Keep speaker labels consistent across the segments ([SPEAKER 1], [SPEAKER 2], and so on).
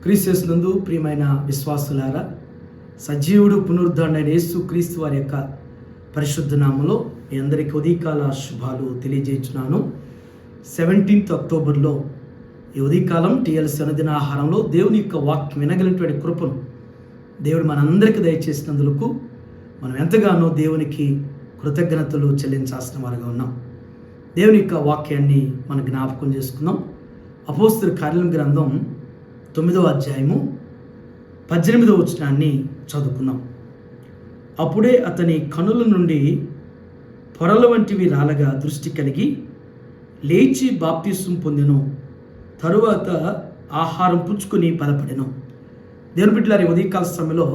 [SPEAKER 1] క్రీస్తునందు ప్రియమైన విశ్వాసులారా, సజీవుడు పునరుద్ధరణైన యేసు క్రీస్తు వారి యొక్క పరిశుద్ధ నామములో మీ అందరికీ ఉదయకాల శుభాలు తెలియజేస్తున్నాను. 17th అక్టోబర్లో ఈ ఉదయకాలం టీఎల్సీ అనుదిన ఆహారంలో దేవుని యొక్క వాక్యం వినగలిగినటువంటి కృపను దేవుడు మనందరికీ దయచేసినందుకు మనం ఎంతగానో దేవునికి కృతజ్ఞతలు చెల్లించాల్సిన వారుగా ఉన్నాం. దేవుని యొక్క వాక్యాన్ని మనం జ్ఞాపకం చేసుకుందాం. అపోస్తలుల కార్యాల గ్రంథం 9వ అధ్యాయము 18వ వచనాన్ని చదువుకున్నాం. అప్పుడే అతని కనుల నుండి పొరల వంటివి రాలగా దృష్టి కలిగి లేచి బాప్తిస్మం పొందెను. తరువాత ఆహారం పుచ్చుకొని బలపడెను. దేవుని బిడ్డలారా, ఉదయకాల సమయంలో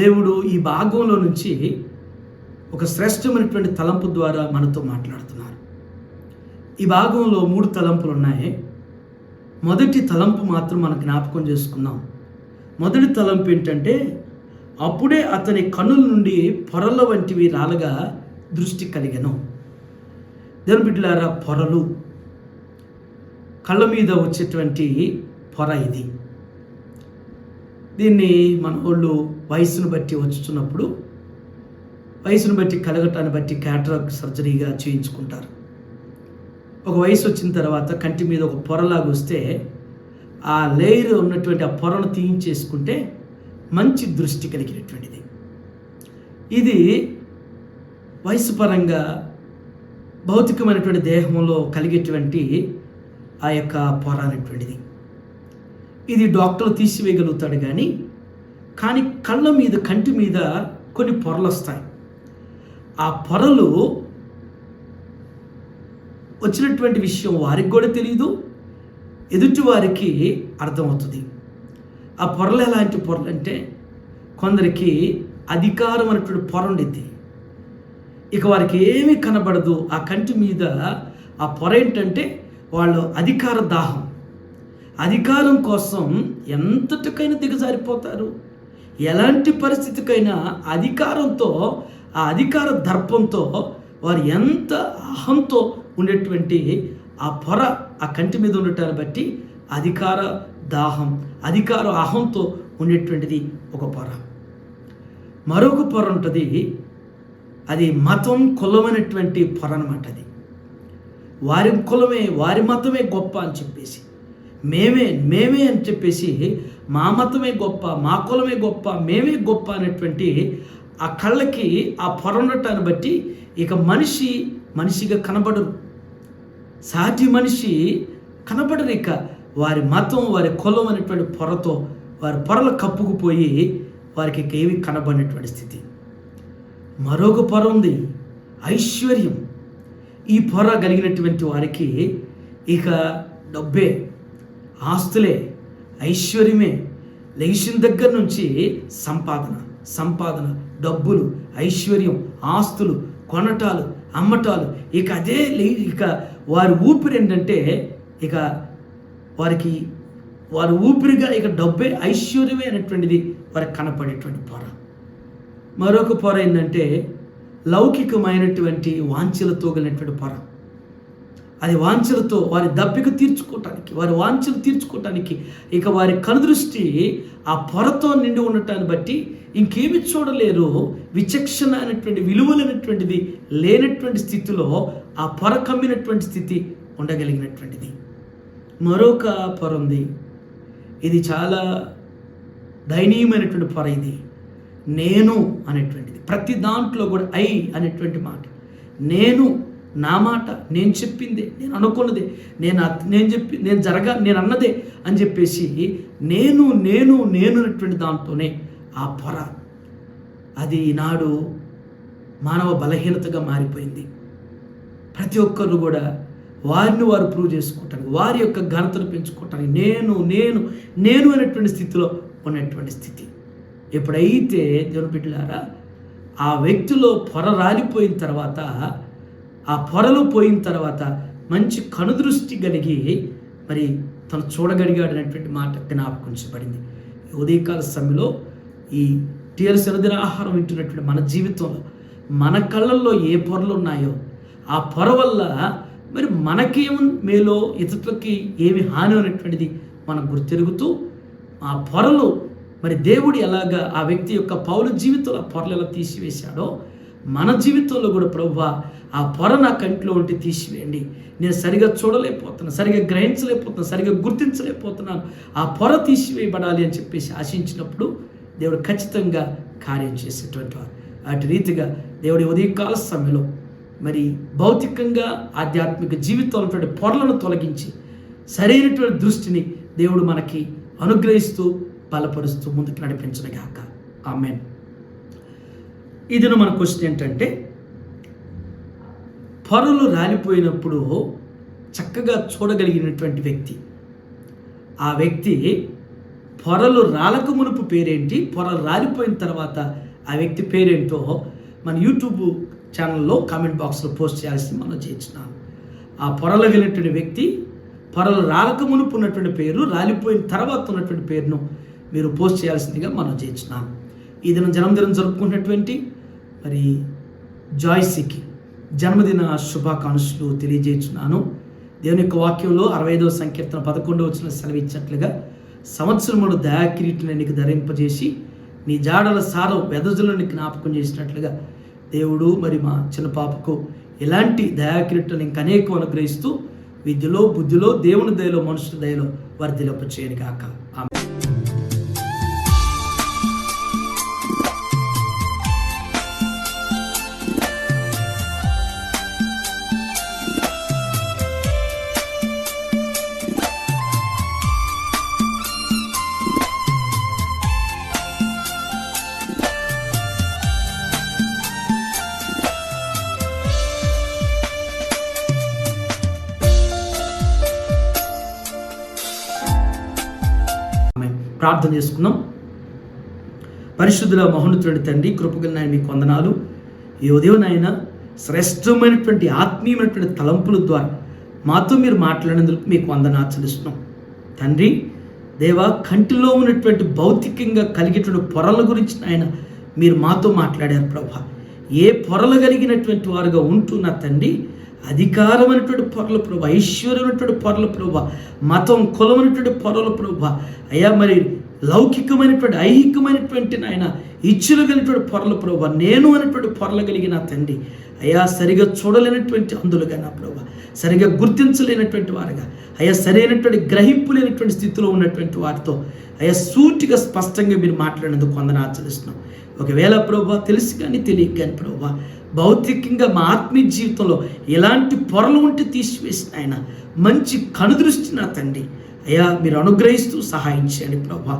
[SPEAKER 1] దేవుడు ఈ భాగంలో నుంచి ఒక శ్రేష్టమైనటువంటి తలంపు ద్వారా మనతో మాట్లాడుతున్నారు. ఈ భాగంలో 3 తలంపులు ఉన్నాయి. మొదటి తలంపు మాత్రం మనం జ్ఞాపకం చేసుకున్నాం. మొదటి తలంపు ఏంటంటే, అప్పుడే అతని కన్నుల నుండి పొరల వంటివి రాలగా దృష్టి కలిగెను. దేవుని బిడ్డలారా, పొరలు కళ్ళ మీద వచ్చేటువంటి పొర ఇది. దీన్ని మన వాళ్ళు వయసును బట్టి వచ్చుతున్నప్పుడు, వయసును బట్టి కలగటాన్ని బట్టి క్యాటరాక్ట్ సర్జరీగా చేయించుకుంటారు. ఒక వయసు వచ్చిన తర్వాత కంటి మీద ఒక పొరలాగా వస్తే ఆ లేయర్ ఉన్నటువంటి ఆ పొరను తీయించేసుకుంటే మంచి దృష్టి కలిగినటువంటిది. ఇది వయసు పరంగా భౌతికమైనటువంటి దేహంలో కలిగేటువంటి ఆ యొక్క పొర అనేటువంటిది. ఇది డాక్టర్ తీసివేయగలుగుతాడు కానీ కళ్ళ మీద, కంటి మీద కొన్ని పొరలు వస్తాయి. ఆ పొరలు వచ్చినటువంటి విషయం వారికి కూడా తెలియదు, ఎదుటి వారికి అర్థమవుతుంది. ఆ పొరలు ఎలాంటి పొరలు అంటే, కొందరికి అధికారం అనేటువంటి పొర ఉండిద్ది. ఇక వారికి ఏమీ కనబడదు. ఆ కంటి మీద ఆ పొర ఏంటంటే వాళ్ళు అధికార దాహం, అధికారం కోసం ఎంతటికైనా దిగజారిపోతారు. ఎలాంటి పరిస్థితికైనా అధికారంతో, ఆ అధికార దర్పంతో వారు ఎంత అహంతో ఉండేటువంటి ఆ పొర ఆ కంటి మీద ఉండటాన్ని బట్టి అధికార దాహం, అధికార అహంతో ఉండేటువంటిది ఒక పొర. మరొక పొర ఉంటుంది, అది మతం కులమైనటువంటి పొర అన్నమాట. అది వారి కులమే, వారి మతమే గొప్ప అని చెప్పేసి, మేమే అని చెప్పేసి, మా మతమే గొప్ప, మా కులమే గొప్ప, మేమే గొప్ప అనేటువంటి ఆ కళ్ళకి ఆ పొర ఉండటాన్ని బట్టి ఇక మనిషిగా కనబడరు. సాటి మనిషి కనబడరు. ఇక వారి మతం, వారి కులం అనేటువంటి పొరతో వారి పొరలు కప్పుకుపోయి వారికి ఇక ఏమి కనబడినటువంటి స్థితి. మరొక పొర ఉంది, ఐశ్వర్యం. ఈ పొర కలిగినటువంటి వారికి ఇక డబ్బే, ఆస్తులే, ఐశ్వర్యమే. లేచిన దగ్గర నుంచి సంపాదన, డబ్బులు, ఐశ్వర్యం, ఆస్తులు, కొనటాలు, అమ్మటాలు. ఇక అదే ఇక వారి ఊపిరి ఏంటంటే, ఇక వారి ఊపిరిగా ఇక డబ్బే, ఐశ్వర్యమే అనేటువంటిది వారికి కనపడేటువంటి పొర. మరొక పొర ఏంటంటే లౌకికమైనటువంటి వాంఛలతో కలిగినటువంటి పొర. అది వాంఛలతో వారి దప్పిక తీర్చుకోవటానికి, వారి వాంఛలు తీర్చుకోవటానికి ఇక వారి కనుదృష్టి ఆ పొరతో నిండి ఉండటాన్ని బట్టి ఇంకేమి చూడలేరు. విచక్షణ అనేటువంటి విలువలైనటువంటిది లేనటువంటి స్థితిలో ఆ పొర కమ్మినటువంటి స్థితి ఉండగలిగినటువంటిది. మరొక పొర ఉంది, ఇది చాలా దయనీయమైనటువంటి పొర. ఇది నేను అనేటువంటిది. ప్రతి దాంట్లో కూడా అనేటువంటి మాట, నేను, నా మాట, నేను చెప్పిందే, నేను అనుకున్నదే, నేను అన్నదే అని చెప్పేసి నేను అనేటువంటి దాంట్లోనే ఆ పొర. అది ఈనాడు మానవ బలహీనతగా మారిపోయింది. ప్రతి ఒక్కరు కూడా వారిని వారు ప్రూవ్ చేసుకోవటానికి, వారి యొక్క ఘనతను పెంచుకోవటానికి నేను అనేటువంటి స్థితిలో ఉన్నటువంటి స్థితి. ఎప్పుడైతే దేవుని బిడ్డలారా ఆ వ్యక్తిలో పొర రాలిపోయిన తర్వాత, ఆ పొరలు పోయిన తర్వాత మంచి కనుదృష్టి కలిగి మరి తను చూడగలిగాడు అనేటువంటి మాట జ్ఞాపకించబడింది. ఉదయకాల సమయంలో ఈ టీఎల్సీ అనుదిన ఆహారం వింటున్నటువంటి మన జీవితంలో మన కళ్ళల్లో ఏ పొరలు ఉన్నాయో ఆ పొర వల్ల మరి మనకేం మేలో, ఇతరులకి ఏమి హాని అనేటువంటిది మనం గుర్తెరుగుతూ ఆ పొరలు మరి దేవుడు ఎలాగా ఆ వ్యక్తి యొక్క పౌలు జీవితంలో ఆ పొరలు ఎలా తీసివేశాడో మన జీవితంలో కూడా ప్రభువా ఆ పొర నా కంటిలో ఉంటే తీసివేయండి, నేను సరిగా చూడలేకపోతున్నాను, సరిగా గ్రహించలేకపోతున్నాను, సరిగా గుర్తించలేకపోతున్నాను, ఆ పొర తీసివేయబడాలి అని చెప్పేసి ఆశించినప్పుడు దేవుడు ఖచ్చితంగా కార్యం చేసేటువంటి వారు. అటు రీతిగా దేవుడి ఉదయకాల సమయంలో మరి భౌతికంగా ఆధ్యాత్మిక జీవితంలో పొరలను తొలగించి సరైనటువంటి దృష్టిని దేవుడు మనకి అనుగ్రహిస్తూ బలపరుస్తూ ముందుకు నడిపించనుగాక. ఆమేన్. ఇది మన క్వశ్చన్ ఏంటంటే, పొరలు రాలిపోయినప్పుడు చక్కగా చూడగలిగినటువంటి వ్యక్తి, ఆ వ్యక్తి పొరలు రాలక మునుపు పేరేంటి, పొరలు రాలిపోయిన తర్వాత ఆ వ్యక్తి పేరేంటో మన యూట్యూబ్ ఛానల్లో కామెంట్ బాక్స్లో పోస్ట్ చేయాల్సి మనం చేయించున్నాను. ఆ పొరలు వెళ్ళినటువంటి వ్యక్తి పొరలు రాలక మునుపు ఉన్నటువంటి పేరు, రాలిపోయిన తర్వాత ఉన్నటువంటి పేరును మీరు పోస్ట్ చేయాల్సిందిగా మనం చేయించున్నాను. ఈ దినం జన్మదినం జరుపుకున్నటువంటి మరి జాయ్సీకి జన్మదిన శుభాకాంక్షలు తెలియజేస్తున్నాను. దేవుని యొక్క వాక్యంలో 65వ సంకీర్తన 11వ వచనం సెలవిచ్చినట్లుగా సంవత్సరమును దయాకిరీటిని నీకు ధరింపజేసి నీ జాడల సారం వెదజులను జ్ఞాపకం చేసినట్లుగా దేవుడు మరి మా చిన్న పాపకు ఇలాంటి దయాకిరీటిని ఇంక అనేకం అనుగ్రహిస్తూ విద్యలో బుద్ధిలో దేవుని దయలో మనుషుల దయలో వర్ధిల్లింప చేయను గాక. ఆమేన్. ప్రార్థన చేసుకుందాం. పరిశుద్ధుల మహోన్నతుడి తండ్రి, కృపగల నాయన మీకు వందనాలు. ఈ ఉదయం నాయన శ్రేష్టమైనటువంటి ఆత్మీయమైనటువంటి తలంపుల ద్వారా మాతో మీరు మాట్లాడినందుకు మీకు వందనాలు చెల్లిస్తున్నాం తండ్రి. దేవా, కంటిలో ఉన్నటువంటి భౌతికంగా కలిగేటువంటి పొరల గురించి నాయన మీరు మాతో మాట్లాడారు ప్రభా. ఏ పొరలు కలిగినటువంటి వారుగా ఉంటూ నా తండ్రి, అధికారమైనటువంటి పొరల ప్రభా, ఐశ్వర్యమైనటువంటి పొరల ప్రభా, మతం కులమైనటువంటి పొరల ప్రభా, అయ్యా మరి లౌకికమైనటువంటి ఐహికమైనటువంటి నాయన ఇచ్చులు కలిగినటువంటి పొరల ప్రభా, నేను అనేటువంటి పొరలు కలిగిన తండ్రి, అయ్యా సరిగా చూడలేనటువంటి అందులుగా నా ప్రభా, సరిగా గుర్తించలేనటువంటి వారుగా, అయ్యా సరైనటువంటి గ్రహింపు లేనటువంటి స్థితిలో ఉన్నటువంటి వారితో అయ్యా సూటిగా స్పష్టంగా మీరు మాట్లాడినందుకు వందనాలు చెల్లిస్తున్నాం. ఒకవేళ ప్రభా తెలిసి కానీ తెలియక కానీ ప్రభా భౌతికంగా మా ఆత్మీయ జీవితంలో ఎలాంటి పొరలు ఉంటే తీసివేసిన ఆయన మంచి కనుదృష్టి నా తండ్రి అయ్యా మీరు అనుగ్రహిస్తూ సహాయం చేయండి ప్రభా.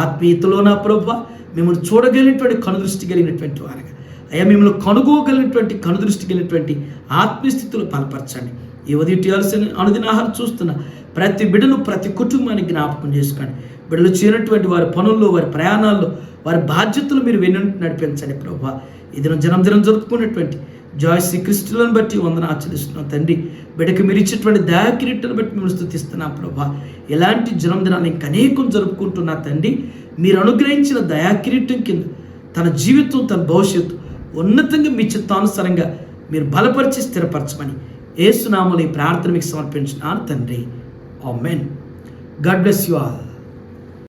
[SPEAKER 1] ఆత్మీయతలో నా ప్రభా మిమ్మల్ని చూడగలిగినటువంటి కనుదృష్టి కలిగినటువంటి వారుగా, అయ్యా మిమ్మల్ని కనుగోగలిగినటువంటి కనుదృష్టి కలిగినటువంటి ఆత్మీయస్థితిలో బలపరచండి. ఈ ఉదయం అనుదిన ఆహారం చూస్తున్న ప్రతి బిడ్డను ప్రతి కుటుంబాన్ని జ్ఞాపకం చేసుకోండి. బిడ్డలు చేయనటువంటి వారి పనుల్లో, వారి ప్రయాణాల్లో, వారి బాధ్యతలు మీరు వెన్నంటి నడిపించండి ప్రభా. ఇది జన్మదినం జరుపుకున్నటువంటి జాయ్సీ క్రిస్టులను బట్టి వందనాలు చెల్లిస్తున్నాం తండ్రి. బిడ్డకి మీరు ఇచ్చేటువంటి దయాకిరీటాలను బట్టి మేము స్తుతిస్తున్నాం ప్రభా. ఇలాంటి జన్మదినాన్ని ఇంకా అనేకం జరుపుకుంటున్నా తండ్రి. మీరు అనుగ్రహించిన దయాకిరీటం కింద తన జీవితం, తన భవిష్యత్తు ఉన్నతంగా మీ చిత్తానుసారంగా మీరు బలపరిచి స్థిరపరచమని యేసు నామములో ఈ ప్రార్థన మీకు సమర్పించున్నాను తండ్రి. Amen. God bless you all.